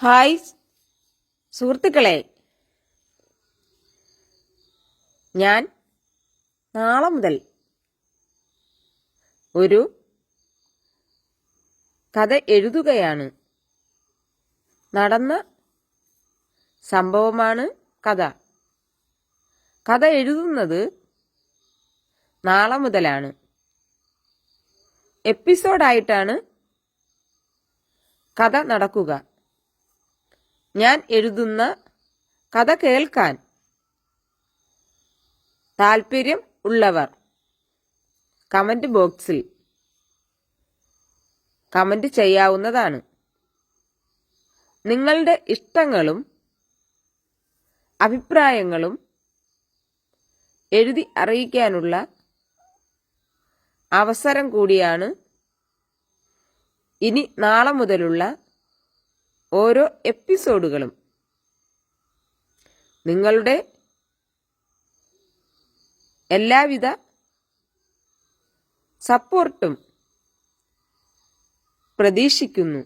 Hi സുഹൃത്തുക്കളെ, ഞാൻ നാളെ മുതൽ ഒരു കഥ എഴുതുകയാണ്. നടന്ന സംഭവമാണ് കഥ. കഥ എഴുതുന്നത് നാളെ മുതലാണ്. എപ്പിസോഡായിട്ടാണ് കഥ നടക്കുക. ഞാൻ എഴുതുന്ന കഥ കേൾക്കാൻ താല്പര്യം ഉള്ളവർ കമന്റ് ബോക്സിൽ കമന്റ് ചെയ്യാവുന്നതാണ്. നിങ്ങളുടെ ഇഷ്ടങ്ങളും അഭിപ്രായങ്ങളും എഴുതി അറിയിക്കാനുള്ള അവസരം കൂടിയാണ് ഇനി നാളെ മുതലുള്ള ഓരോ എപ്പിസോഡുകളും. നിങ്ങളുടെ എല്ലാവിധ സപ്പോർട്ടും പ്രതീക്ഷിക്കുന്നു.